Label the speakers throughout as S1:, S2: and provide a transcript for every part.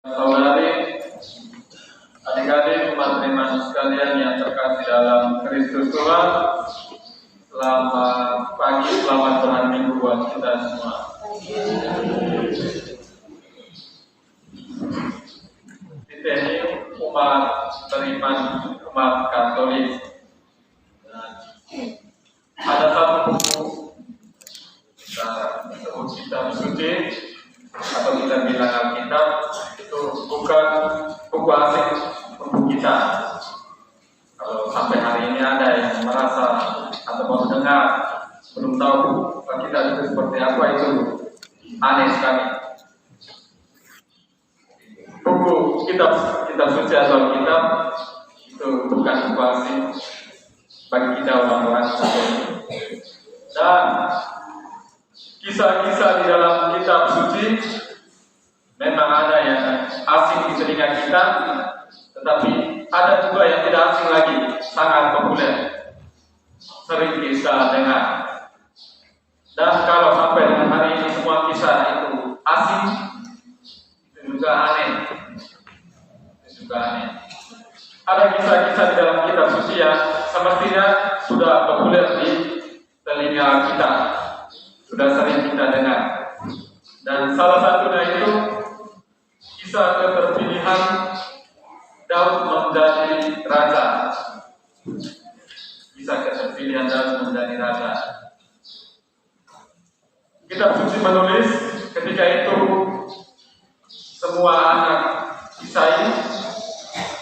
S1: Saudari, adik-adik umat beriman sekalian yang terkasih dalam Kristus Tuhan, selamat pagi, selamat berhari Minggu buat kita semua. Kita ini umat beriman, umat Katolik. Ada satu buku kita sebut kitab suci atau kita bilang Alkitab, itu bukan buku asing untuk kita. Kalau sampai hari ini ada yang merasa atau baru dengar, belum tahu Alkitab itu seperti apa, itu aneh sekali. Buku kitab suci atau Alkitab itu bukan buku asing bagi kita orang-orang Katolik. Dan kisah-kisah di dalam kitab suci memang ada yang asing di telinga kita, tetapi ada juga yang tidak asing lagi, sangat populer, sering kita dengar. Dan kalau sampai dengan hari ini semua kisah itu asing, itu juga aneh. Ada kisah-kisah di dalam kitab suci yang semestinya sudah populer di telinga kita, sudah sering kita dengar. Dan salah satunya itu kisah keterpilihan Daud menjadi raja. Kisah keterpilihan Daud menjadi raja. Kitab suci menulis ketika itu semua anak Isai,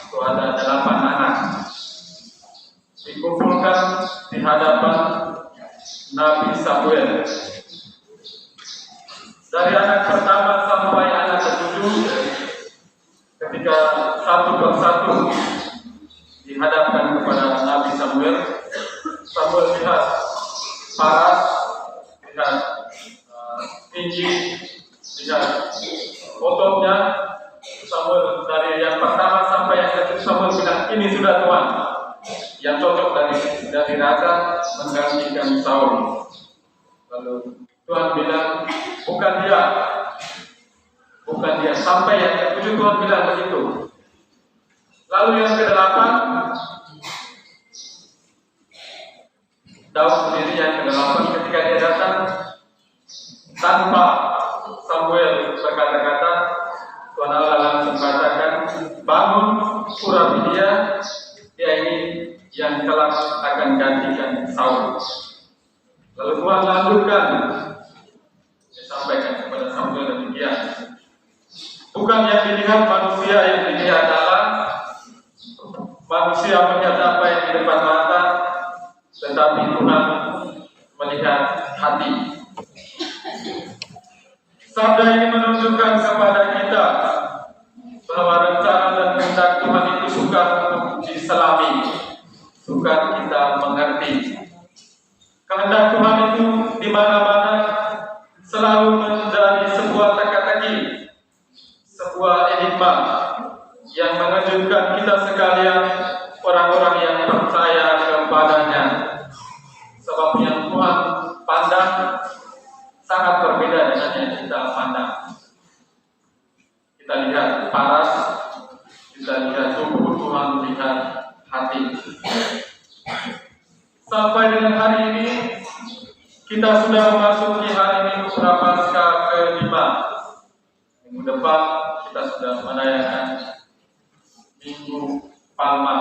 S1: itu ada 8 anak, dikumpulkan di hadapan Nabi Samuel. Dari anak pertama sampai anak ke-7, ketika satu persatu dihadapkan kepada Nabi Samuel, Samuel lihat paras, lihat tinggi, lihat ototnya. Samuel dari yang pertama sampai yang ke-7, Samuel bilang, ini sudah Tuhan yang cocok dari raja menggantikan Saul. Lalu Tuhan bilang, bukan dia. Sampai yang ke-7 Tuhan bilang begitu. Lalu yang ke-8, Daud sendiri yang ke-8, ketika dia datang tanpa Samuel berkata-kata, Tuhan Allah langsung katakan, bangun, urapi dia ini yang kelak akan gantikan Saul. Lalu Tuhan lanjutkan, dia sampaikan kepada Samuel demikian, bukan yang dilihat manusia, yang dilihat Allah. Manusia melihat apa yang di depan mata, tetapi Tuhan melihat hati. Sabda ini menunjukkan kepada kita bahwa rencana dan kehendak Tuhan itu sukar untuk diselami, sukar kita mengerti. Kehendak Tuhan itu di mana-mana selalu menjadi sebuah teka-teki, sebuah enigma yang mengejutkan kita sekalian, orang-orang yang percaya kepadanya. Sebab yang Tuhan pandang sangat berbeda dengan yang kita pandang. Kita lihat paras, kita lihat tubuh, Tuhan lihat hati. Sampai dengan hari ini kita sudah memasuki hari Minggu Prapaskah ke-5. Minggu depan kita sudah merayakan Minggu Palma.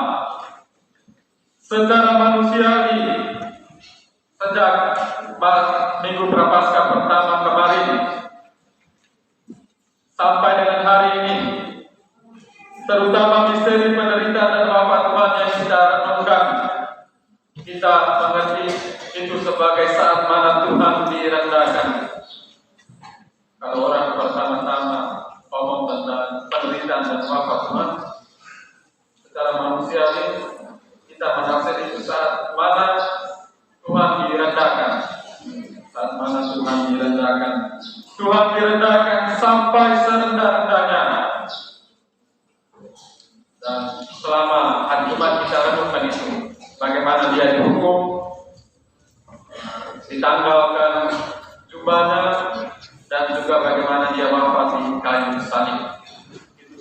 S1: Secara manusiawi, sejak Minggu Prapaskah pertama kemarin sampai dengan hari ini, terutama misteri penderitaan dan wafat Tuhan yang kita renungkan, kita mengerti itu sebagai saat mana Tuhan direndahkan. Kalau orang pertama-tama ngomong tentang penderitaan dan wafat Tuhan, secara manusiawi kita merasa itu saat mana Tuhan direndahkan. Saat mana Tuhan direndahkan. Tuhan direndahkan sampai serendah-rendahnya. Dan selama hari Jumat kita renungkan itu, bagaimana dia dihukum, ditanggalkan jubahnya, dan juga bagaimana dia wafat di kayu salib. Itu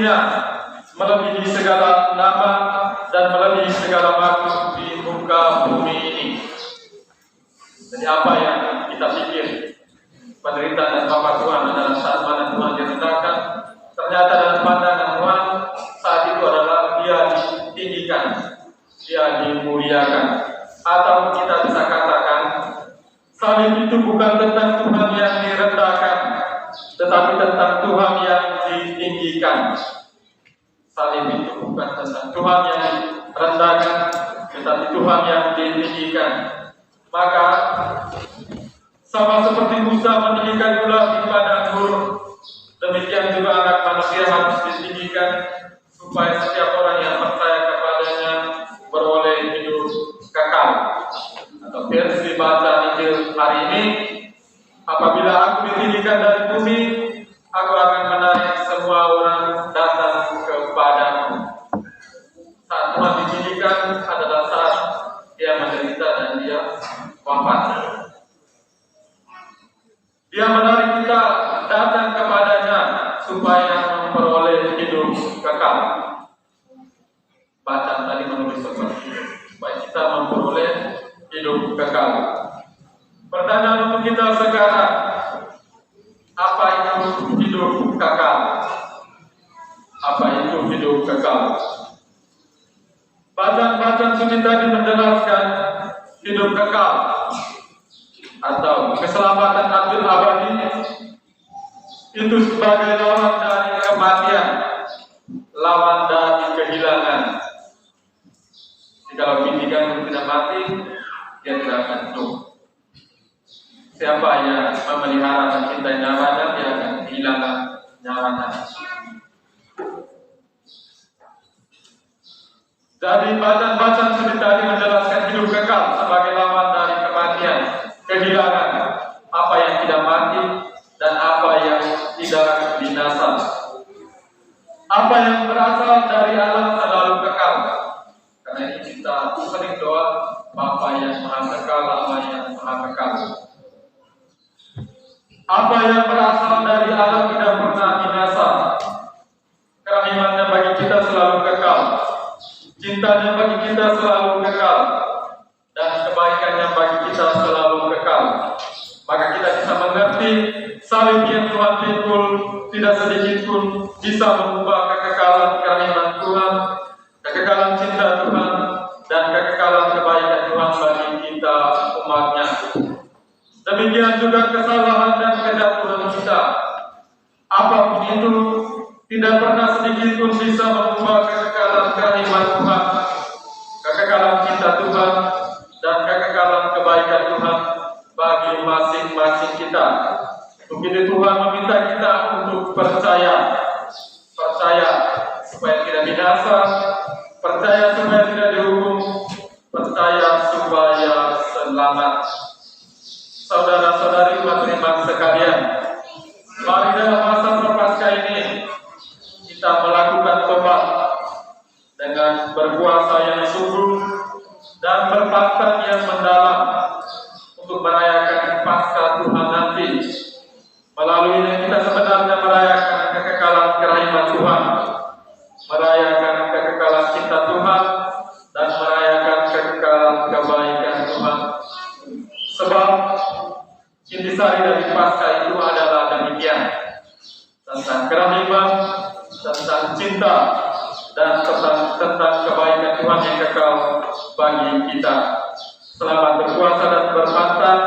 S1: sesungguhnya melebihi segala nama dan melebihi segala makhluk di muka bumi ini. Jadi apa yang kita pikir penderitaan dan Bapa Tuhan adalah saat mana Tuhan direndahkan, ternyata dalam pandangan Tuhan saat itu adalah Dia ditinggikan, Dia dimuliakan. Atau kita bisa katakan salib itu bukan tentang Tuhan yang direndahkan, tetapi tentang Tuhan yang ditinggikan. Salib itu bukan tentang Tuhan yang direndahkan, tetapi Tuhan yang ditinggikan. Maka sama seperti Musa meninggikan gula di padang gurun, demikian juga anak manusia harus ditinggikan supaya setiap orang yang percaya kepadanya beroleh hidup kekal. Atau versi baca Injil hari ini, apabila aku ditinggikan dari bumi, aku akan menarik semua orang datang kepadaku. Saat Tuhan ditinggikan adalah saat Dia menderita dan Dia wafat. Dia menarik kita datang kepadanya supaya memperoleh hidup kekal. Bacaan tadi menulis seperti itu, supaya kita memperoleh hidup kekal. Pertanyaan untuk kita sekarang, apa itu hidup kekal? Apa itu hidup kekal? Bacaan suci tadi menjelaskan hidup kekal atau keselamatan abadi itu sebagai lawan dari kematian, lawan dari kehilangan. Jika bintikan tidak mati, dia tidak akan hidup. Siapa yang memelihara dan cintai nyawanya, dia akan kehilangan nyawanya. Jadi bacaan suci tadi menjelaskan hidup kekal sebagai lawan dari kematian, kehilangan, apa yang tidak mati dan apa yang tidak binasa. Apa yang berasal dari alam selalu kekal. Karena ini kita sering doa, Bapa yang Maha Kekal, Allah yang Maha Kekal. Apa yang berasal dari alam tidak pernah binasa. Kerahimannya bagi kita selalu kekal. Cintanya bagi kita selalu kekal. Dan kebaikannya bagi kita selalu kekal. Maka kita bisa mengerti salib yang Tuhan pikul tidak sedikit pun bisa mengubah kekekalan kerahiman Tuhan, kekekalan cinta Tuhan, dan kekekalan kebaikan Tuhan bagi kita umatnya. Demikian juga kesalahan dan kejatuhan kita. Apapun itu tidak pernah sedikit pun bisa mengubah kekekalan kerahiman Tuhan, kekekalan cinta Tuhan, dan kekekalan kebaikan Tuhan bagi masing-masing kita. Untuk itu Tuhan meminta kita untuk percaya supaya tidak binasa, percaya supaya tidak dihukum, percaya supaya selamat. Saudara-saudari umat beriman sekalian, mari dalam masa Prapaskah ini kita melakukan tobat dengan berpuasa yang sungguh dan berpantang yang mendalam untuk merayakan Paskah Tuhan nanti. Melalui ini kita sebenarnya merayakan kekekalan kerahiman Tuhan, merayakan kekekalan cinta Tuhan, dan merayakan kekekalan kebaikan Tuhan. Sebab intisari dari Paskah itu adalah demikian, tentang kerahiman, tentang cinta, dan tentang kebaikan Tuhan yang kekal bagi kita. Selamat berpuasa dan berpantang,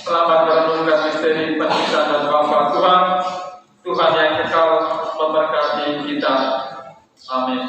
S1: selamat merenungkan misteri penciptaan dan wafat Tuhan. Tuhan yang kekal memberkati kita. Amin.